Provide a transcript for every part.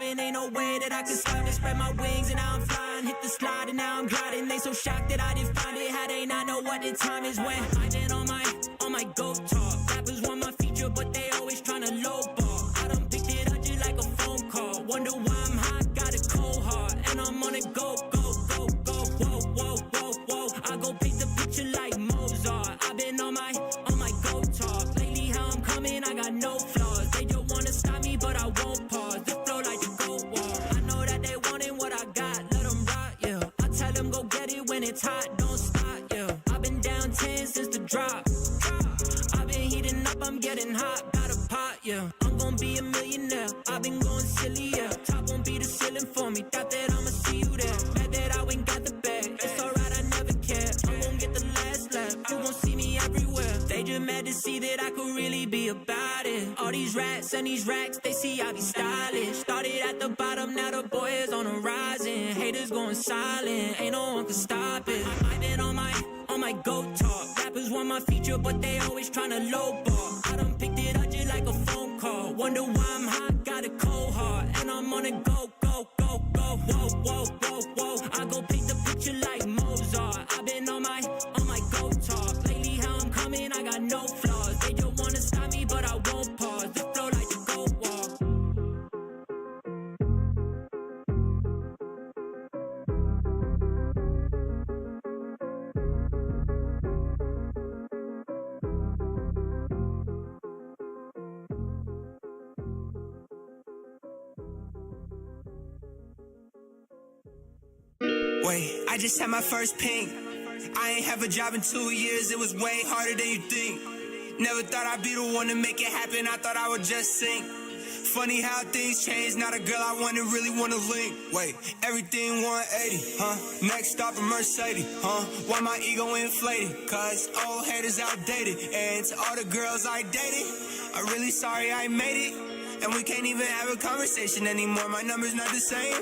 diving, ain't no way that I can stop it. Spread my wings and now I'm flying, hit the slide and now I'm gliding. They so shocked that I didn't find it, how they not know what the time is when I've been on my go talk. Rappers want my feature, but they always tryna lowball. I done picked it up just like a phone call. Wonder why I'm hot, got a cold heart, and I'm on it go, go, go, go. Whoa, whoa, whoa, whoa. I go paint the picture like Mozart. I've been on my go talk. Lately how I'm coming, I got no flaws. They just wanna stop me, but I won't pause. The flow like the go wall. I know that they wanting what I got, let them rock, yeah. I tell them go get it when it's hot, don't stop, yeah. I've been down 10 since the drop. I've been heating up, I'm getting hot, got a pot, yeah. I'm gonna be a millionaire, I've been going silly, yeah. Top won't be the ceiling for me, thought that I'ma see you there. Mad that I went got the bag, it's alright, I never care. I won't get the last laugh, you won't see me everywhere. They just mad to see that I could really be about it. All these rats and these racks, they see I be stylish. Started at the bottom, now the boy is on the rising. Haters going silent, ain't no one can stop it. I've been on my go talk. Rappers want my feature, but they always tryna lowball. I done picked it up just like a phone call. Wonder why I'm hot, got a cold heart, and I'm on it go, go, go, go. Whoa, whoa, whoa, whoa. I go paint the picture like Mozart. I've been on my go talk. Lately how I'm coming, I got no flaws. They just wanna stop me, but I won't pause. The flow like the go wall. Wait, I just had my first pink. I ain't have a job in 2 years, it was way harder than you think. Never thought I'd be the one to make it happen, I thought I would just sing. Funny how things change, not a girl I really wanna link. Wait, everything 180, huh? Next stop a Mercedes, huh? Why my ego inflated? Cause old haters outdated. And to all the girls I dated, I'm really sorry I made it. And we can't even have a conversation anymore, my number's not the same.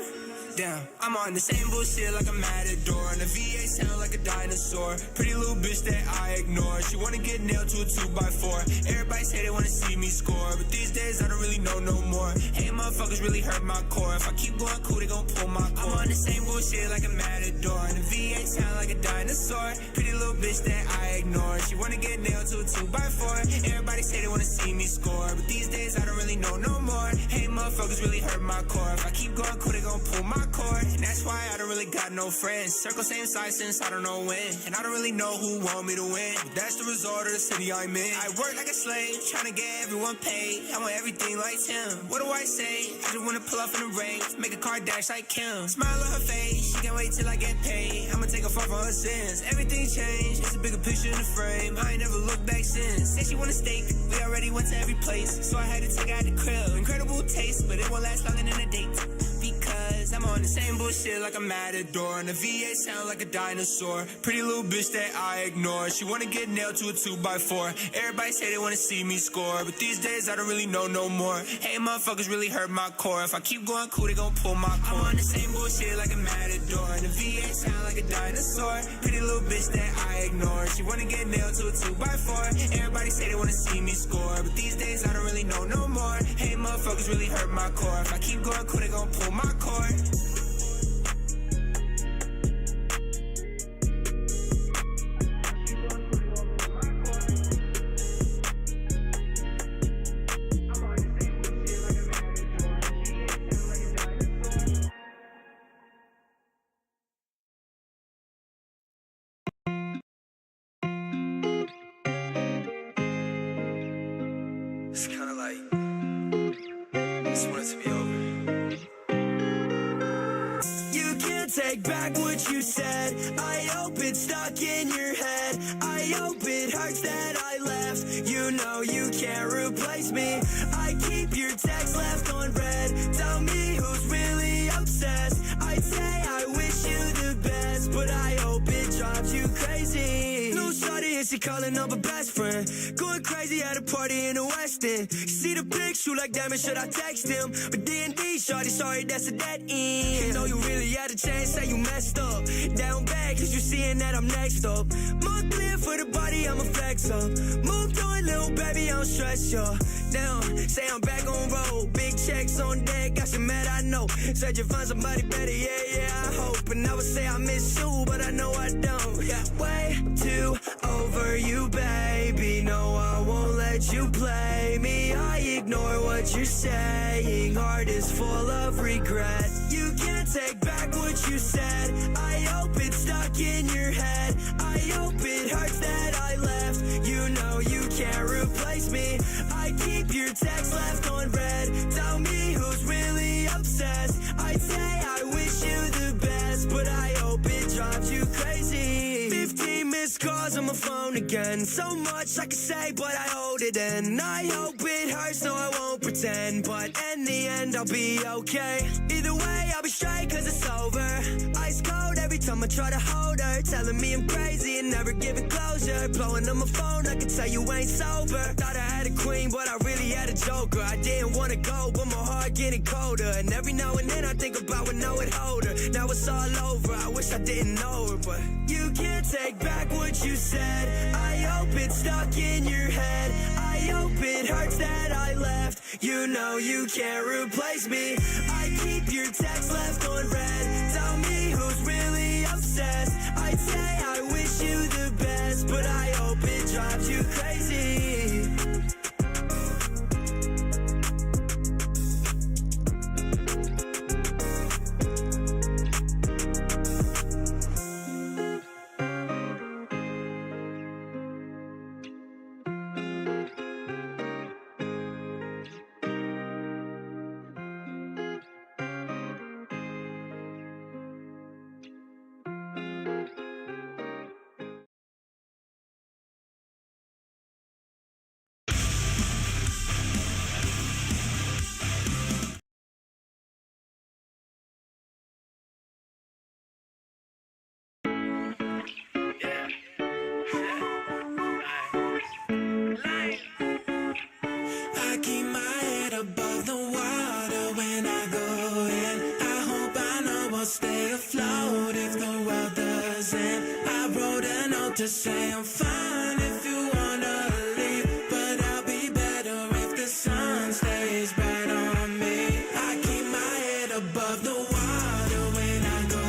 Damn, I'm on the same bullshit like a matador, and the VA sound like a dinosaur. Pretty little bitch that I ignore. She wanna get nailed to a 2x4. Everybody say they wanna see me score, but these days I don't really know no more. Hey, motherfuckers really hurt my core. If I keep going cool, they gon' pull my core. I'm on the same bullshit like a matador, and the VA sound like a dinosaur. Pretty little bitch that I ignore. She wanna get nailed to a 2x4. Everybody say they wanna see me score, but these days I don't really know no more. Hey, motherfuckers really hurt my core. If I keep going cool, they gon' pull my cord, and that's why I don't really got no friends. Circle same size since I don't know when, and I don't really know who want me to win, but that's the result of the city I'm in. I work like a slave, trying to get everyone paid. I want everything like Tim. What do I say? I just wanna pull up in the rain, make a car dash like Kim. Smile on her face, she can't wait till I get paid. I'ma take her far from her sins. Everything changed, it's a bigger picture in the frame. I ain't never looked back since. Said she want a steak, we already went to every place, so I had to take her out the crib. Incredible taste, but it won't last longer than a date. Because I'm on the same bullshit like a matador, and the VA sound like a dinosaur. Pretty little bitch that I ignore. She wanna get nailed to a 2x4. Everybody say they wanna see me score, but these days I don't really know no more. Hey, motherfuckers really hurt my core. If I keep going cool, they gon' pull my cord. I'm on the same bullshit like a matador, and the VA sound like a dinosaur. Pretty little bitch that I ignore. She wanna get nailed to a 2x4. Everybody say they wanna see me score, but these days I don't really know no more. Hey, motherfuckers really hurt my core. If I keep going cool, they gon' pull my cord. It's kinda like, I just want it to be over. You can't take back what you said. I hope it's stuck in your head. I hope it hurts that I left. You know you can't replace me. I keep your text left on red. Tell me who's really obsessed. I'd say I wish you the best, but I hope it drives you crazy. No shawty, it's she calling up a best friend. Going crazy at a party in the West End. See the pic, shoot like damn it, should I text him? But D&D, shorty, sorry, that's a dead end. You know you really had a chance, say you messed up. Down bad, cause you seeing that I'm next up. More clear for the body, I'ma flex up. Moved on, little baby, I don't stress y'all. Now, say I'm back on road. Big checks on deck, got you mad, I know. Said you find somebody better, yeah, I hope. And I would say I miss you, but I know I don't. Yeah, way too over you, baby. No, I won't let you play me. I ignore what you're saying. Heart is full of regret. You can't take back what you said. I hope it's stuck in your head. I hope it hurts that I left. You know you can't replace me. I keep your text left on red. Tell me who's really obsessed. I'd say I wish you the best, but I hope it drives you crazy. 15 missed calls on my phone again. So much I could say, but I hold it in. I hope it hurts, so I won't pretend. But in the end, I'll be okay. Either way, I'll be straight, cause it's over. Ice cold every time I try to hold her. Telling me I'm crazy and never giving closure. Blowing on my phone, I can tell you ain't sober. Thought I had a queen, but I really had a joker. I didn't wanna go, but my heart getting colder. And every now and then I think about when I would hold her. Now it's all over, I wish I didn't know her. But you can't take back what you said. I hope it's stuck in your head. I hope it hurts that I left. You know you can't replace me. I keep your text left on red. Tell me who's really obsessed. I'd say I wish you the best, but I hope it drives you crazy. I keep my head above the water when I go in. I hope I know I'll stay afloat if the world doesn't. I wrote a note to say I'm fine if you wanna leave, but I'll be better if the sun stays bright on me. I keep my head above the water when I go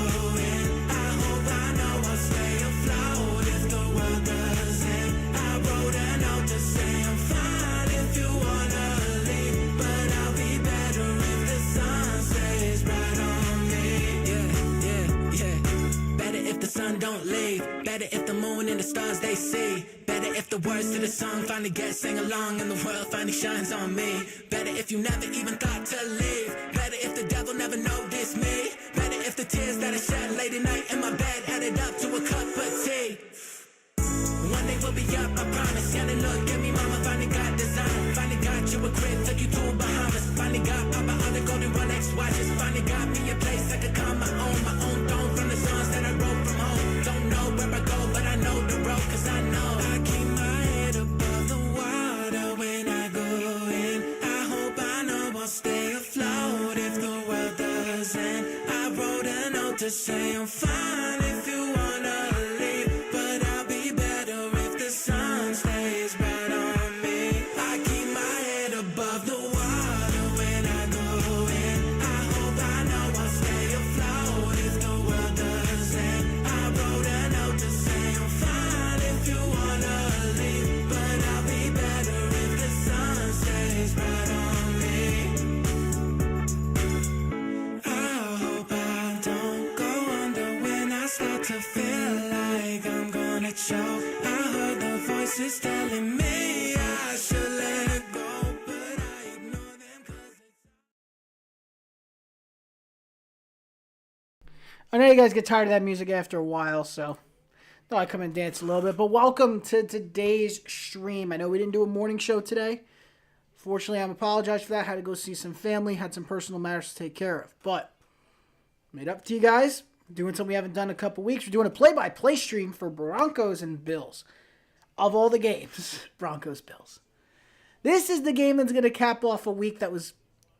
in. I hope I know I'll stay afloat if the world doesn't. I wrote a note to say I'm fine if you wanna leave, but I'll be better if the sun stays bright on me. Yeah. Better if the sun don't leave. Better if the moon and the stars they see. Better if the words to the song finally get sang along and the world finally shines on me. Better if you never even thought to leave. Better if the devil never noticed me. Better if the tears that I shed late at night in my bed added up to a cup of tea. One day we'll be up, I promise. Yeah, then look at me, mama, finally got design. Finally got you a crib, took you to Bahamas. Finally got Papa on the golden Rolex watches. Finally got me a place I could call my own throne from the songs that I wrote from home. Don't know where I go, but I know the road, cause I know I keep my head above the water when I go in. I hope I know I'll stay afloat if the world doesn't. I wrote a note to say I'm fine if you wanna leave, but I'll be better if the sun stays bright on me. I keep my head above the water when I go in. I hope I know I'll stay afloat if the world doesn't. I wrote a note to say I'm fine if you wanna leave, but I'll be better if the sun stays bright on me. I hope I don't go under when I start to feel like I'm gonna choke. I heard the voices telling me I should let go, but I ignore them cause I know you guys get tired of that music after a while, so thought I'd come and dance a little bit. But welcome to today's stream. I know we didn't do a morning show today. Fortunately, I'm apologize for that. Had to go see some family, had some personal matters to take care of. But made up to you guys. Doing something we haven't done in a couple weeks. We're doing a play-by-play stream for Broncos and Bills. of all the games, Broncos-Bills. This is the game that's going to cap off a week that was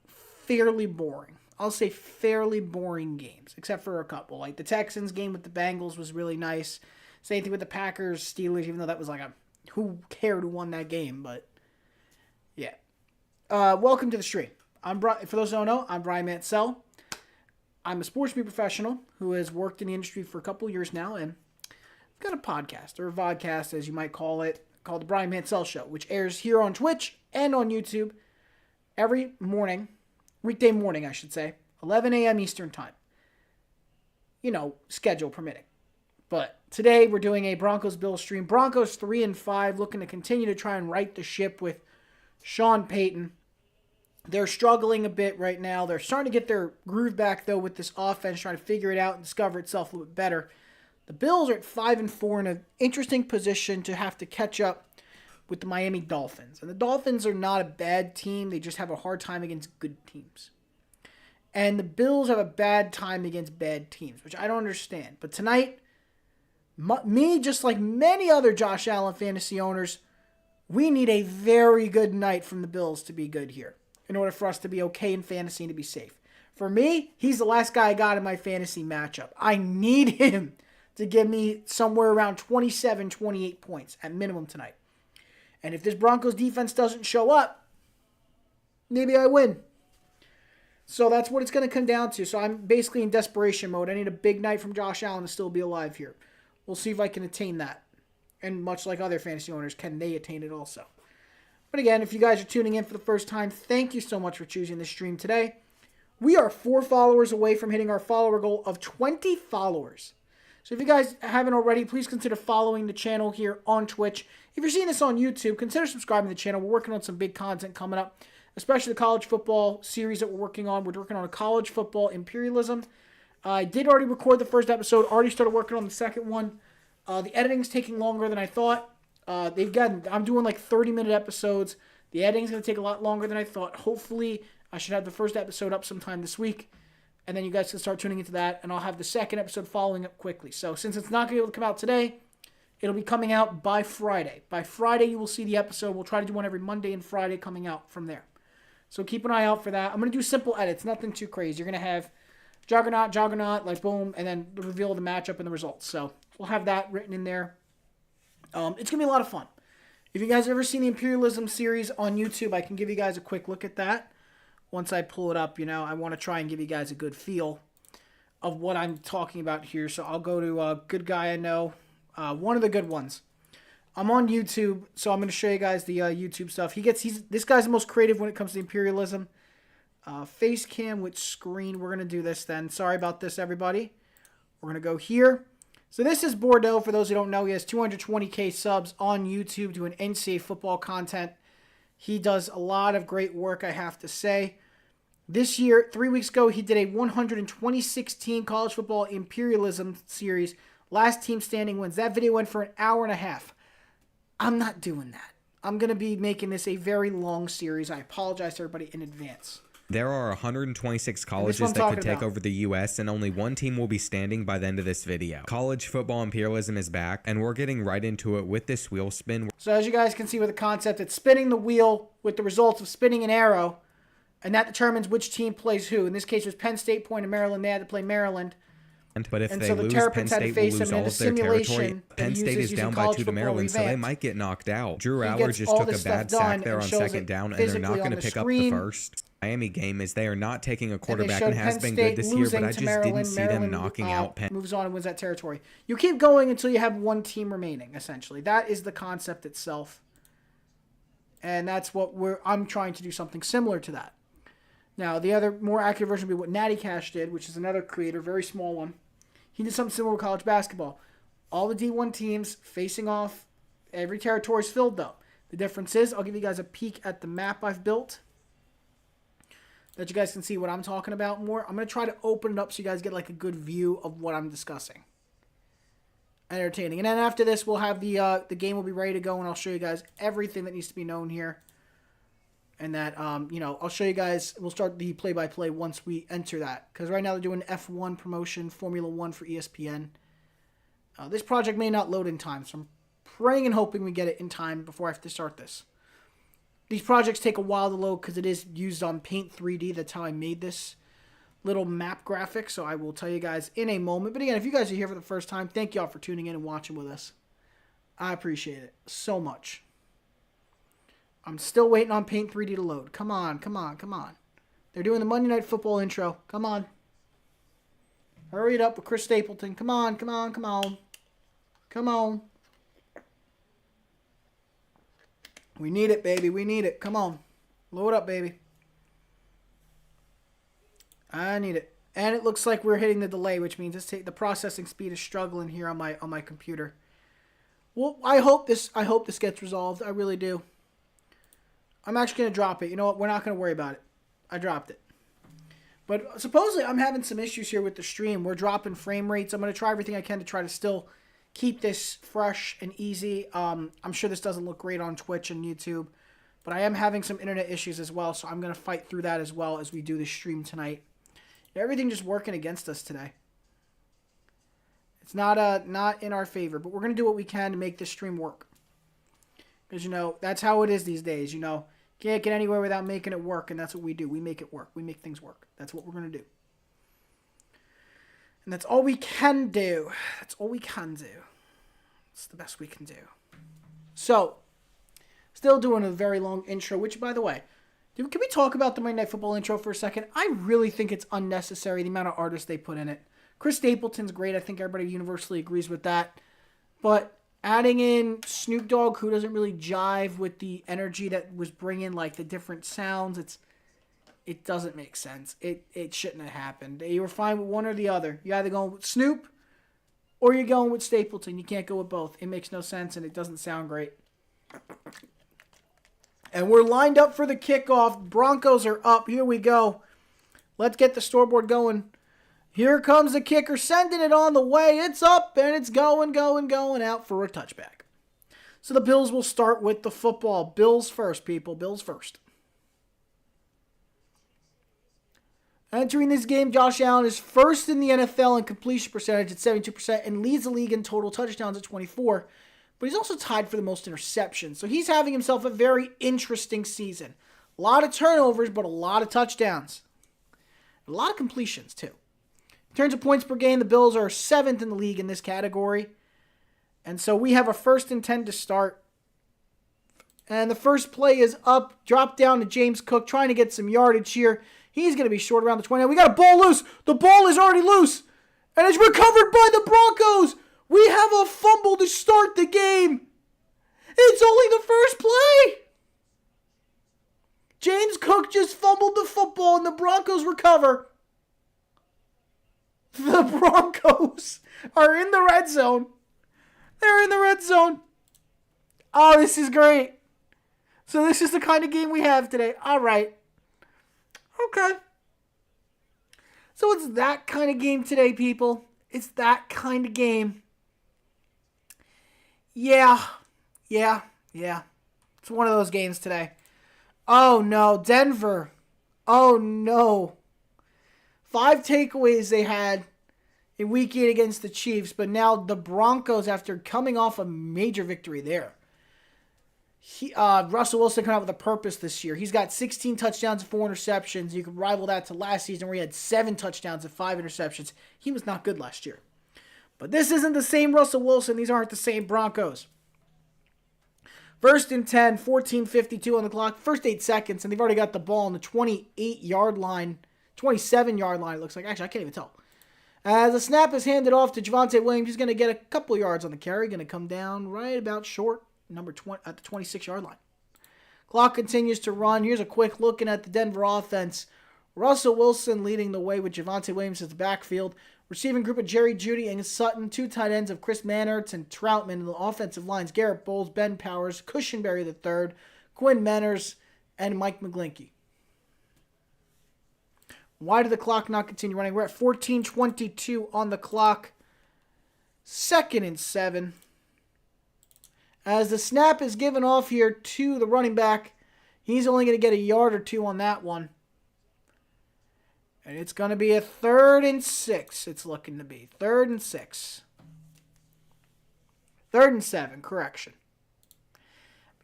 fairly boring. I'll say fairly boring games, except for a couple. Like the Texans game with the Bengals was really nice. Same thing with the Packers, Steelers, even though that was like who cared who won that game, but yeah. Welcome to the stream. For those who don't know, I'm Brian Mansell. I'm a sports media professional who has worked in the industry for a couple years now, and I've got a podcast, or a vodcast as you might call it, called The Brian Mansell Show, which airs here on Twitch and on YouTube every morning, weekday morning I should say, 11 a.m. Eastern Time. You know, schedule permitting. But today we're doing a Broncos-Bills stream. Broncos 3-5, looking to continue to try and right the ship with Sean Payton. They're struggling a bit right now. They're starting to get their groove back, though, with this offense, trying to figure it out and discover itself a little bit better. The Bills are at 5-4 in an interesting position to have to catch up with the Miami Dolphins. And the Dolphins are not a bad team. They just have a hard time against good teams. And the Bills have a bad time against bad teams, which I don't understand. But tonight, me, just like many other Josh Allen fantasy owners, we need a very good night from the Bills to be good here, in order for us to be okay in fantasy and to be safe. For me, he's the last guy I got in my fantasy matchup. I need him to give me somewhere around 27, 28 points at minimum tonight. And if this Broncos defense doesn't show up, maybe I win. So that's what it's going to come down to. So I'm basically in desperation mode. I need a big night from Josh Allen to still be alive here. We'll see if I can attain that. And much like other fantasy owners, can they attain it also? But again, if you guys are tuning in for the first time, thank you so much for choosing this stream today. We are 4 followers away from hitting our follower goal of 20 followers. So if you guys haven't already, please consider following the channel here on Twitch. If you're seeing this on YouTube, consider subscribing to the channel. We're working on some big content coming up, especially the college football series that we're working on. We're working on a college football imperialism. I did already record the first episode, already started working on the second one. The editing's taking longer than I thought. I'm doing like 30-minute episodes. The editing's going to take a lot longer than I thought. Hopefully, I should have the first episode up sometime this week. And then you guys can start tuning into that. And I'll have the second episode following up quickly. So since it's not going to be able to come out today, it'll be coming out by Friday. By Friday, you will see the episode. We'll try to do one every Monday and Friday coming out from there. So keep an eye out for that. I'm going to do simple edits. Nothing too crazy. You're going to have Juggernaut, like boom, and then the reveal of the matchup and the results. So we'll have that written in there. It's going to be a lot of fun. If you guys have ever seen the Imperialism series on YouTube, I can give you guys a quick look at that. Once I pull it up, I want to try and give you guys a good feel of what I'm talking about here. So I'll go to a good guy I know, one of the good ones. I'm on YouTube, so I'm going to show you guys the YouTube stuff. This guy's the most creative when it comes to Imperialism. Face cam with screen. We're going to do this then. Sorry about this, everybody. We're going to go here. So this is Bordeaux. For those who don't know, he has 220K subs on YouTube doing NCAA football content. He does a lot of great work, I have to say. This year, 3 weeks ago, he did a 126-team college football imperialism series. Last team standing wins. That video went for an hour and a half. I'm not doing that. I'm going to be making this a very long series. I apologize to everybody in advance. There are 126 colleges that could take over the U.S., and only one team will be standing by the end of this video. College football imperialism is back, and we're getting right into it with this wheel spin. So as you guys can see with the concept, it's spinning the wheel with the results of spinning an arrow, and that determines which team plays who. In this case, it was Penn State playing Maryland. They had to play Maryland. But if they lose, Penn State will lose all of their territory. Penn State is down by 2 to Maryland, so they might get knocked out. Drew Aller just took a bad sack there on second down, and they're not going to pick up the first. Miami game is they are not taking a quarterback and has been good this year, but I just didn't see them knocking out Penn. Moves on and wins that territory. You keep going until you have one team remaining, essentially. That is the concept itself. And that's what I'm trying to do something similar to that. Now, the other more accurate version would be what Natty Cash did, which is another creator, very small one. He did something similar with college basketball. All the D1 teams facing off. Every territory is filled, though. The difference is, I'll give you guys a peek at the map I've built, that you guys can see what I'm talking about more. I'm going to try to open it up so you guys get like a good view of what I'm discussing. Entertaining. And then after this, we'll have the game will be ready to go, and I'll show you guys everything that needs to be known here. And that, I'll show you guys, we'll start the play-by-play once we enter that. Because right now they're doing F1 promotion, Formula 1 for ESPN. This project may not load in time, so I'm praying and hoping we get it in time before I have to start this. These projects take a while to load because it is used on Paint 3D. That's how I made this little map graphic. So I will tell you guys in a moment. But again, if you guys are here for the first time, thank you all for tuning in and watching with us. I appreciate it so much. I'm still waiting on Paint 3D to load. Come on, come on, come on. They're doing the Monday Night Football intro. Come on. Hurry it up with Chris Stapleton. Come on, come on, come on. Come on. We need it, baby. We need it. Come on. Load up, baby. I need it. And it looks like we're hitting the delay, which means the processing speed is struggling here on my computer. Well, I hope this gets resolved. I really do. I'm actually going to drop it. You know what? We're not going to worry about it. I dropped it. But supposedly I'm having some issues here with the stream. We're dropping frame rates. I'm going to try everything I can to try to still keep this fresh and easy. I'm sure this doesn't look great on Twitch and YouTube. But I am having some internet issues as well. So I'm going to fight through that as well as we do this stream tonight. Everything just working against us today. It's not in our favor. But we're going to do what we can to make this stream work. Because, you know, that's how it is these days, you know. Can't get anywhere without making it work, and that's what we do. We make it work. We make things work. That's what we're going to do. And that's all we can do. That's all we can do. It's the best we can do. So, still doing a very long intro, which, by the way, can we talk about the Monday Night Football intro for a second? I really think it's unnecessary, the amount of artists they put in it. Chris Stapleton's great. I think everybody universally agrees with that. But adding in Snoop Dogg, who doesn't really jive with the energy that was bringing, like, the different sounds, it doesn't make sense. It shouldn't have happened. You were fine with one or the other. You're either going with Snoop or you're going with Stapleton. You can't go with both. It makes no sense, and it doesn't sound great. And we're lined up for the kickoff. Broncos are up. Here we go. Let's get the scoreboard going. Here comes the kicker, sending it on the way. It's up, and it's going out for a touchback. So the Bills will start with the football. Bills first, people. Bills first. Entering this game, Josh Allen is first in the NFL in completion percentage at 72% and leads the league in total touchdowns at 24. But he's also tied for the most interceptions. So he's having himself a very interesting season. A lot of turnovers, but a lot of touchdowns. A lot of completions, too. In terms of points per game, the Bills are 7th in the league in this category. And so we have a 1st and 10 to start. And the first play is up, drop down to James Cook, trying to get some yardage here. He's going to be short around the 20. We got a ball loose. The ball is already loose. And it's recovered by the Broncos. We have a fumble to start the game. It's only the first play. James Cook just fumbled the football and the Broncos recover. The Broncos are in the red zone. They're in the red zone. Oh, this is great. So this is the kind of game we have today. All right. Okay. So it's that kind of game today, people. It's that kind of game. Yeah. It's one of those games today. Oh, no. Denver. Oh, no. 5 takeaways they had in Week 8 against the Chiefs, but now the Broncos, after coming off a major victory there, Russell Wilson coming out with a purpose this year. He's got 16 touchdowns and 4 interceptions. You can rival that to last season where he had 7 touchdowns and 5 interceptions. He was not good last year. But this isn't the same Russell Wilson. These aren't the same Broncos. 1st and 10, 14:52 on the clock. First 8 seconds, and they've already got the ball on the 28-yard line. 27-yard line, it looks like. Actually, I can't even tell. As the snap is handed off to Javonte Williams, he's going to get a couple yards on the carry. Going to come down right about short, number 20, at the 26-yard line. Clock continues to run. Here's a quick looking at the Denver offense. Russell Wilson leading the way with Javonte Williams as the backfield. Receiving group of Jerry Jeudy and Sutton. 2 tight ends of Chris Manhertz and Troutman. And the offensive lines, Garrett Bowles, Ben Powers, Cushenberry III, Quinn Manners, and Mike McGlinchey. Why did the clock not continue running? We're at 14:22 on the clock. 2nd and 7. As the snap is given off here to the running back, he's only going to get a yard or 2 on that one. And it's going to be a 3rd and 6. It's looking to be 3rd and 6. 3rd and 7, correction.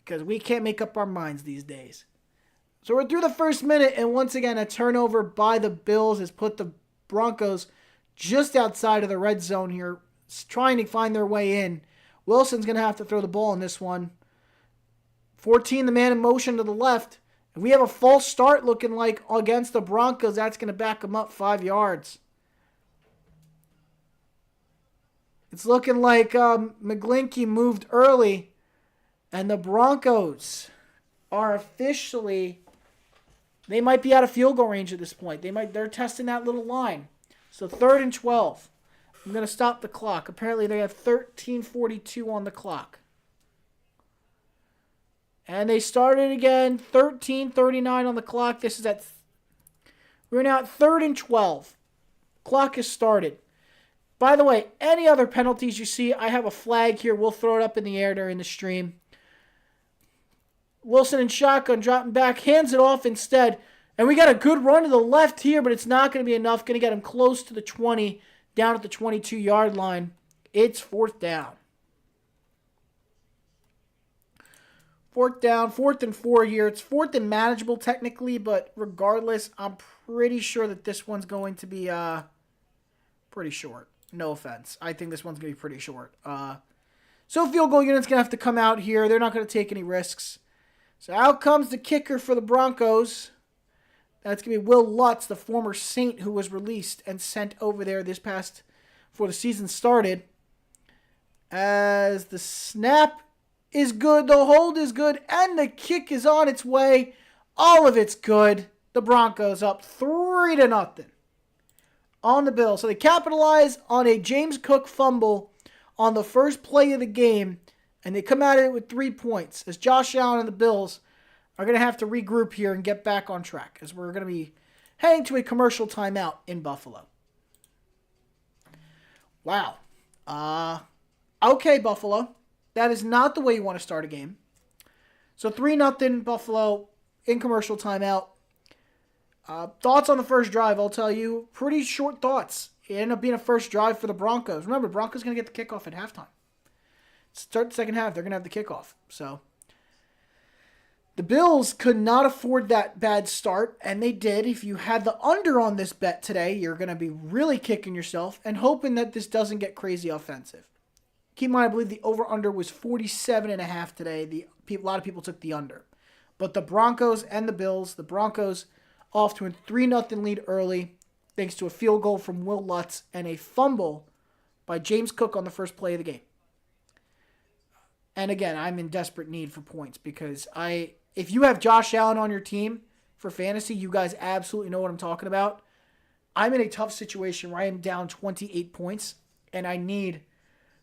Because we can't make up our minds these days. So we're through the first minute, and once again, a turnover by the Bills has put the Broncos just outside of the red zone here, trying to find their way in. Wilson's going to have to throw the ball in this one. 14, the man in motion to the left. If we have a false start looking like against the Broncos, that's going to back them up 5 yards. It's looking like McGlinchey moved early, and the Broncos are officially, they might be out of field goal range at this point. They're testing that little line. So 3rd and 12. I'm going to stop the clock. Apparently they have 13:42 on the clock. And they started again, 13:39 on the clock. We're now at 3rd and 12. Clock has started. By the way, any other penalties you see, I have a flag here. We'll throw it up in the air during the stream. Wilson in shotgun, dropping back, hands it off instead. And we got a good run to the left here, but it's not going to be enough. Going to get him close to the 20, down at the 22-yard line. It's 4th down. 4th down, 4th and 4 here. It's 4th and manageable technically, but regardless, I'm pretty sure that this one's going to be pretty short. No offense. I think this one's going to be pretty short. So field goal unit's going to have to come out here. They're not going to take any risks. So out comes the kicker for the Broncos. That's going to be Will Lutz, the former Saint who was released and sent over there before the season started. As the snap is good, the hold is good, and the kick is on its way. All of it's good. The Broncos up 3-0 on the Bills. So they capitalize on a James Cook fumble on the first play of the game, and they come at it with 3 points, as Josh Allen and the Bills are going to have to regroup here and get back on track, as we're going to be heading to a commercial timeout in Buffalo. Wow. Okay, Buffalo. That is not the way you want to start a game. So 3-0 Buffalo in commercial timeout. Thoughts on the first drive, I'll tell you. Pretty short thoughts. It ended up being a first drive for the Broncos. Remember, the Broncos going to get the kickoff at halftime. Start the second half, they're going to have the kickoff. So the Bills could not afford that bad start, and they did. If you had the under on this bet today, you're going to be really kicking yourself and hoping that this doesn't get crazy offensive. Keep in mind, I believe the over-under was 47.5 today. A lot of people took the under. But the Broncos and the Bills, the Broncos off to a 3-0 lead early, thanks to a field goal from Will Lutz and a fumble by James Cook on the first play of the game. And again, I'm in desperate need for points because if you have Josh Allen on your team for fantasy, you guys absolutely know what I'm talking about. I'm in a tough situation where I am down 28 points and I need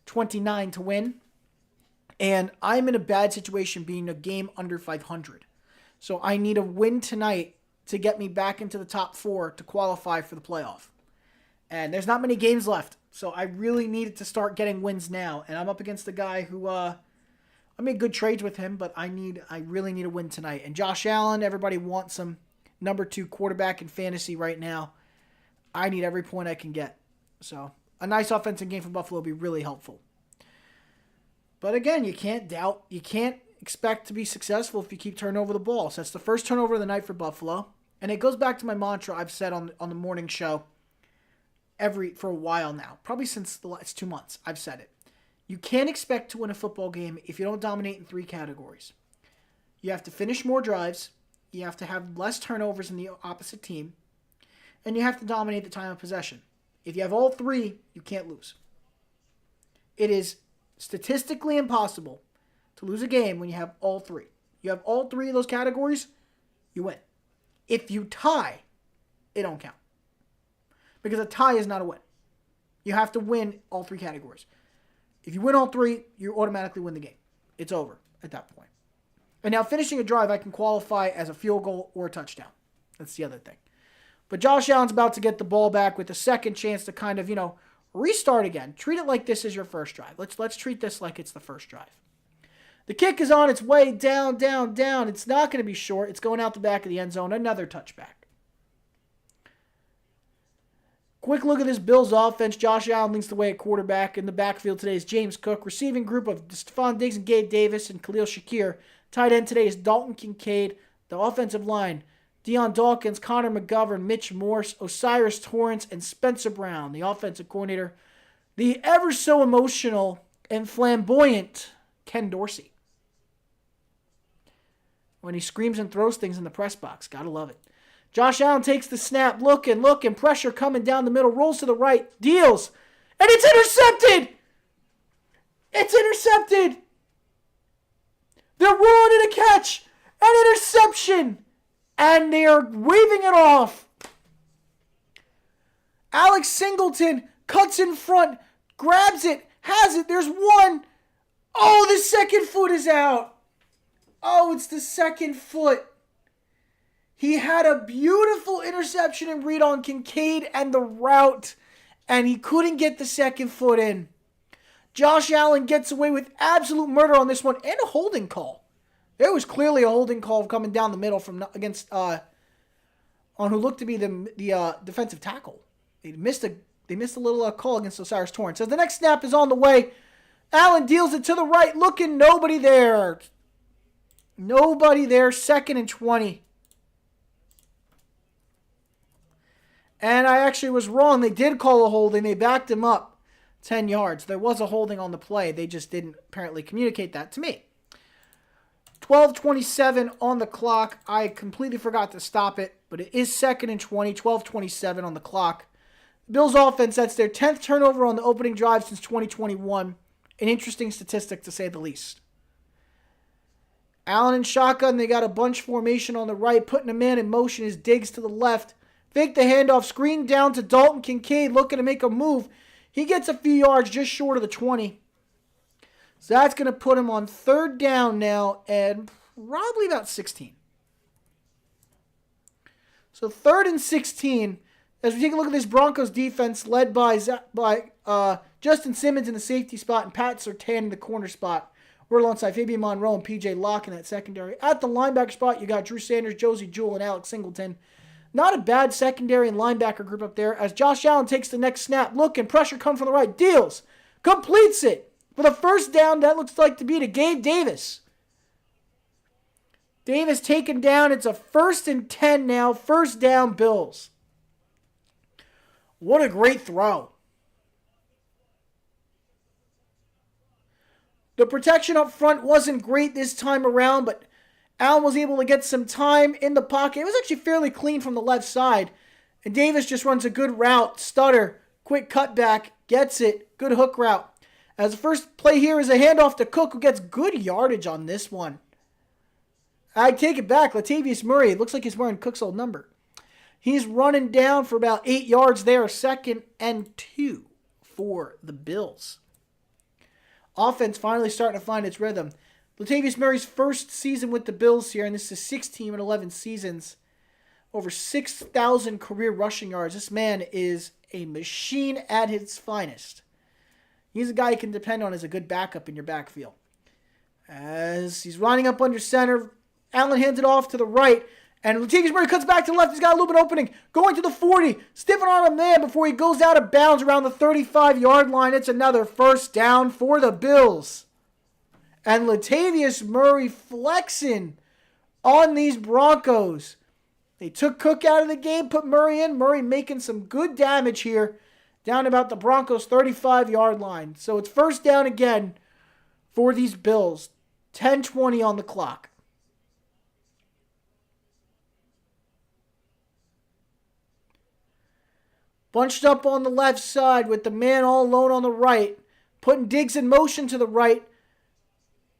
29 to win. And I'm in a bad situation being a game under 500. So I need a win tonight to get me back into the top 4 to qualify for the playoff. And there's not many games left. So I really needed to start getting wins now. And I'm up against a guy who I made good trades with him, but I really need a win tonight. And Josh Allen, everybody wants him. Number 2 quarterback in fantasy right now. I need every point I can get. So a nice offensive game for Buffalo would be really helpful. But again, you can't expect to be successful if you keep turning over the ball. So that's the first turnover of the night for Buffalo. And it goes back to my mantra I've said on the morning show for a while now. Probably since the last 2 months, I've said it. You can't expect to win a football game if you don't dominate in 3 categories. You have to finish more drives, you have to have less turnovers than the opposite team, and you have to dominate the time of possession. If you have all 3, you can't lose. It is statistically impossible to lose a game when you have all 3. You have all 3 of those categories, you win. If you tie, it don't count. Because a tie is not a win. You have to win all 3 categories. If you win all 3, you automatically win the game. It's over at that point. And now finishing a drive, I can qualify as a field goal or a touchdown. That's the other thing. But Josh Allen's about to get the ball back with a second chance to kind of, restart again. Treat it like this is your first drive. Let's treat this like it's the first drive. The kick is on its way down, down, down. It's not going to be short. It's going out the back of the end zone. Another touchback. quick look at this Bills offense. Josh Allen leads the way at quarterback. In the backfield today is James Cook. Receiving group of Stephon Diggs and Gabe Davis and Khalil Shakir. Tight end today is Dalton Kincaid. The offensive line, Deion Dawkins, Connor McGovern, Mitch Morse, Osiris Torrance, and Spencer Brown. The offensive coordinator, the ever so emotional and flamboyant Ken Dorsey. When he screams and throws things in the press box. Gotta love it. Josh Allen takes the snap, looking, pressure coming down the middle, rolls to the right, deals, and it's intercepted! It's intercepted! They're ruling it a catch! An interception! And they're waving it off. Alex Singleton cuts in front, grabs it, has it, there's one. Oh, the second foot is out. Oh, it's the second foot. He had a beautiful interception and read on Kincaid and the route, and he couldn't get the second foot in. Josh Allen gets away with absolute murder on this one and a holding call. There was clearly a holding call coming down the middle from against on who looked to be the defensive tackle. They missed a little call against Osiris Torrance. So the next snap is on the way. Allen deals it to the right, looking, nobody there. Nobody there, 2nd and 20. And I actually was wrong. They did call a holding. They backed him up 10 yards. There was a holding on the play. They just didn't apparently communicate that to me. 12:27 on the clock. I completely forgot to stop it, but it is 2nd and 20, 12:27 on the clock. The Bills offense, that's their 10th turnover on the opening drive since 2021. An interesting statistic to say the least. Allen and shotgun, they got a bunch formation on the right, putting a man in motion is Diggs to the left. Fake the handoff, screen down to Dalton Kincaid, looking to make a move. He gets a few yards just short of the 20. So that's going to put him on 3rd down now and probably about 16. So 3rd and 16, as we take a look at this Broncos defense led by Justin Simmons in the safety spot and Pat Surtain in the corner spot. We're alongside Fabian Monroe and P.J. Locke in that secondary. At the linebacker spot, you got Drew Sanders, Josie Jewell, and Alex Singleton. Not a bad secondary and linebacker group up there as Josh Allen takes the next snap. Looking, pressure comes from the right. Deals. Completes it. For the 1st down, that looks like to be to Gabe Davis. Davis taken down. It's a 1st and 10 now. 1st down, Bills. What a great throw. The protection up front wasn't great this time around, but Allen was able to get some time in the pocket. It was actually fairly clean from the left side. And Davis just runs a good route. Stutter, quick cutback, gets it. Good hook route. As the first play here is a handoff to Cook, who gets good yardage on this one. I take it back. Latavius Murray, it looks like he's wearing Cook's old number. He's running down for about 8 yards there. 2nd and 2 for the Bills. Offense finally starting to find its rhythm. Latavius Murray's 1st season with the Bills here, and this is 6 team and 11 seasons. Over 6,000 career rushing yards. This man is a machine at his finest. He's a guy you can depend on as a good backup in your backfield. As he's running up under center, Allen hands it off to the right, and Latavius Murray cuts back to the left. He's got a little bit opening. Going to the 40. Stiffing on a man before he goes out of bounds around the 35-yard line. It's another 1st down for the Bills. And Latavius Murray flexing on these Broncos. They took Cook out of the game, put Murray in. Murray making some good damage here down about the Broncos' 35-yard line. So it's 1st down again for these Bills. 10:20 on the clock. Bunched up on the left side with the man all alone on the right. Putting Diggs in motion to the right.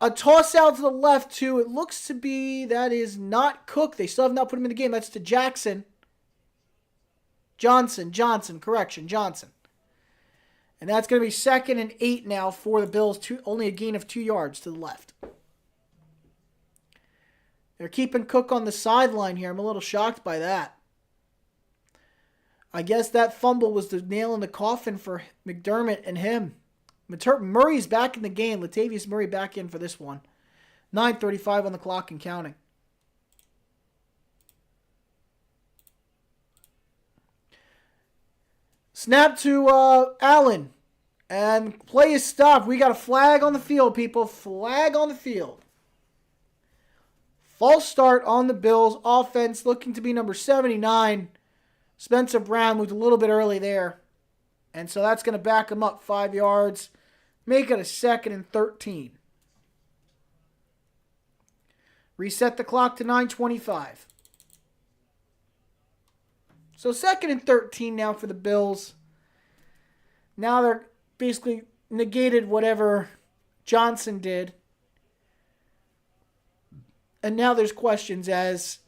A toss out to the left to, it looks to be, that is not Cook. They still have not put him in the game. That's to Johnson. And that's going to be 2nd and 8 now for the Bills. Only a gain of 2 yards to the left. They're keeping Cook on the sideline here. I'm a little shocked by that. I guess that fumble was the nail in the coffin for McDermott and him. Murray's back in the game. Latavius Murray back in for this one. 9:35 on the clock and counting. Snap to Allen. And play is stopped. We got a flag on the field, people. Flag on the field. False start on the Bills. Offense looking to be number 79. Spencer Brown moved a little bit early there. And so that's going to back him up 5 yards. Make it a 2nd and 13. Reset the clock to 9:25. So 2nd and 13 now for the Bills. Now they're basically negated whatever Johnson did. And now there's questions as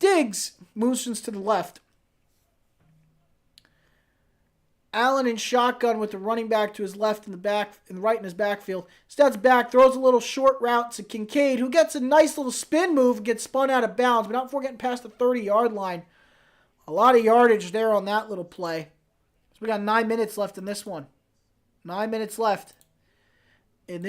Diggs motions to the left. Allen in shotgun with the running back to his left in the back and right in his backfield. Steps back, throws a little short route to Kincaid, who gets a nice little spin move and gets spun out of bounds, but not before getting past the 30-yard line. A lot of yardage there on that little play. So we got 9 minutes left in this one. 9 minutes left.